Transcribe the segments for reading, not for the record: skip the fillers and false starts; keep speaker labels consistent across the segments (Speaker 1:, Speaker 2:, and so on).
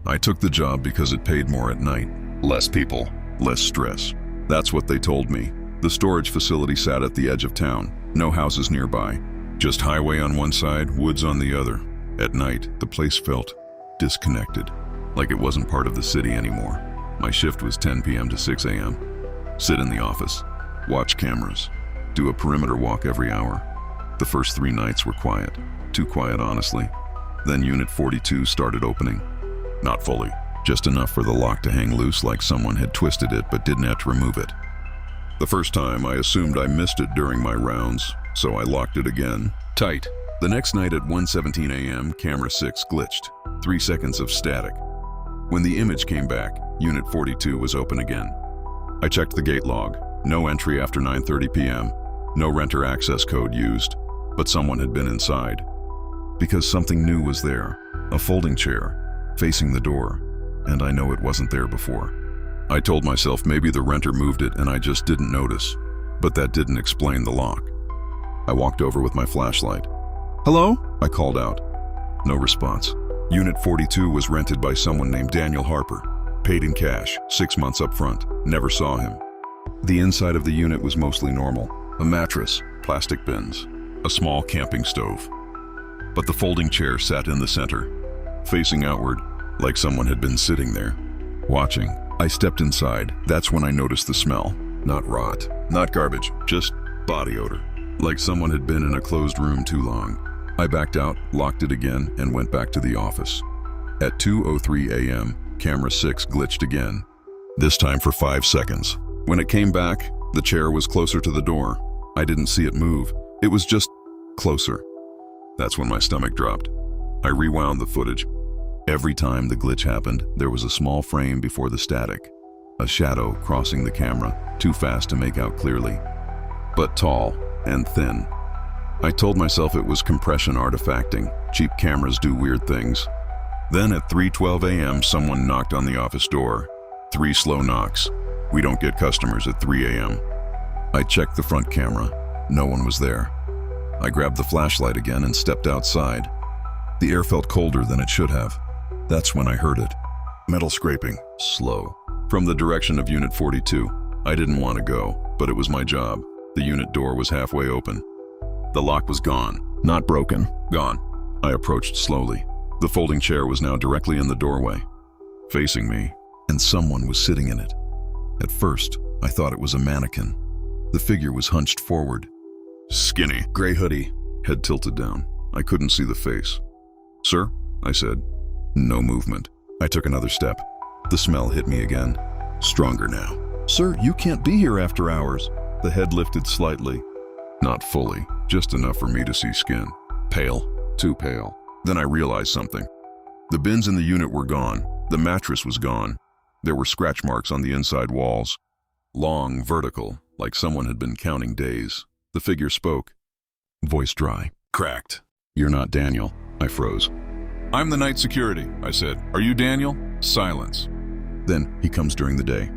Speaker 1: I took the job because it paid more at night. Less people, less stress. That's what they told me. The storage facility sat at the edge of town. No houses nearby. Just highway on one side, woods on the other. At night, the place felt disconnected, like it wasn't part of the city anymore. My shift was 10 p.m. to 6 a.m. Sit in the office, watch cameras, do a perimeter walk every hour. The first 3 nights were quiet. Too quiet, honestly. Then Unit 42 started opening. Not fully, just enough for the lock to hang loose like someone had twisted it but didn't have to remove it. The first time, I assumed I missed it during my rounds, so I locked it again, tight. The next night at 1:17 a.m., camera 6 glitched. 3 seconds of static. When the image came back, Unit 42 was open again. I checked the gate log. No entry after 9:30 p.m. No renter access code used, but someone had been inside. Because something new was there. A folding chair, facing the door, and I know it wasn't there before. I told myself maybe the renter moved it and I just didn't notice, but that didn't explain the lock. I walked over with my flashlight. "Hello?" I called out. No response. Unit 42 was rented by someone named Daniel Harper. Paid in cash, 6 months up front. Never saw him. The inside of the unit was mostly normal. A mattress, plastic bins, a small camping stove. But the folding chair sat in the center, facing outward, like someone had been sitting there, watching. I stepped inside. That's when I noticed the smell. Not rot, not garbage, just body odor. Like someone had been in a closed room too long. I backed out, locked it again, and went back to the office. At 2:03 a.m., camera 6 glitched again, this time for 5 seconds. When it came back, the chair was closer to the door. I didn't see it move. It was just closer. That's when my stomach dropped. I rewound the footage. Every time the glitch happened, there was a small frame before the static. A shadow crossing the camera, too fast to make out clearly, but tall and thin. I told myself it was compression artifacting. Cheap cameras do weird things. Then at 3:12 a.m., someone knocked on the office door. 3 slow knocks. We don't get customers at 3 a.m. I checked the front camera. No one was there. I grabbed the flashlight again and stepped outside. The air felt colder than it should have. That's when I heard it. Metal scraping, slow, from the direction of Unit 42. I didn't want to go, but it was my job. The unit door was halfway open. The lock was gone. Not broken, gone. I approached slowly. The folding chair was now directly in the doorway, facing me, and someone was sitting in it. At first, I thought it was a mannequin. The figure was hunched forward. Skinny, gray hoodie, head tilted down. I couldn't see the face. "Sir?" I said. No movement. I took another step. The smell hit me again, stronger now. "Sir, you can't be here after hours." The head lifted slightly. Not fully, just enough for me to see skin. Pale, too pale. Then I realized something. The bins in the unit were gone. The mattress was gone. There were scratch marks on the inside walls. Long, vertical, like someone had been counting days. The figure spoke. Voice dry, cracked. "You're not Daniel." I froze. "I'm the night security," I said. "Are you Daniel?" Silence. Then he comes during the day.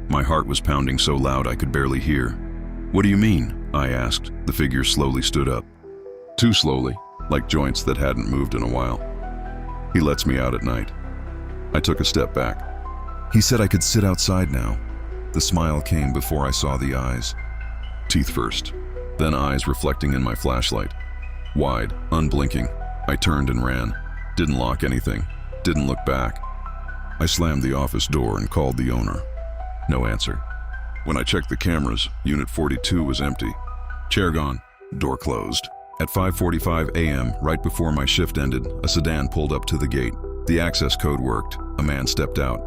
Speaker 1: My heart was pounding so loud I could barely hear. "What do you mean?" I asked. The figure slowly stood up. Too slowly, like joints that hadn't moved in a while. "He lets me out at night." I took a step back. "He said I could sit outside now." The smile came before I saw the eyes. Teeth first, then eyes reflecting in my flashlight. Wide, unblinking. I turned and ran. Didn't lock anything. Didn't look back. I slammed the office door and called the owner. No answer. When I checked the cameras, Unit 42 was empty. Chair gone. Door closed. At 5:45 a.m., right before my shift ended, a sedan pulled up to the gate. The access code worked. A man stepped out.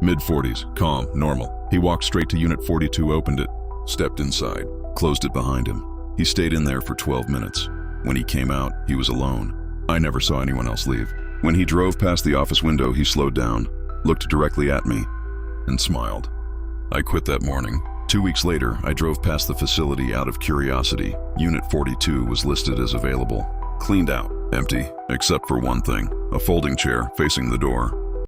Speaker 1: Mid-40s, calm, normal. He walked straight to Unit 42, opened it, stepped inside, closed it behind him. He stayed in there for 12 minutes. When he came out, he was alone. I never saw anyone else leave. When he drove past the office window, he slowed down, looked directly at me, and smiled. I quit that morning. 2 weeks later, I drove past the facility out of curiosity. Unit 42 was listed as available. Cleaned out, empty, except for one thing, a folding chair facing the door.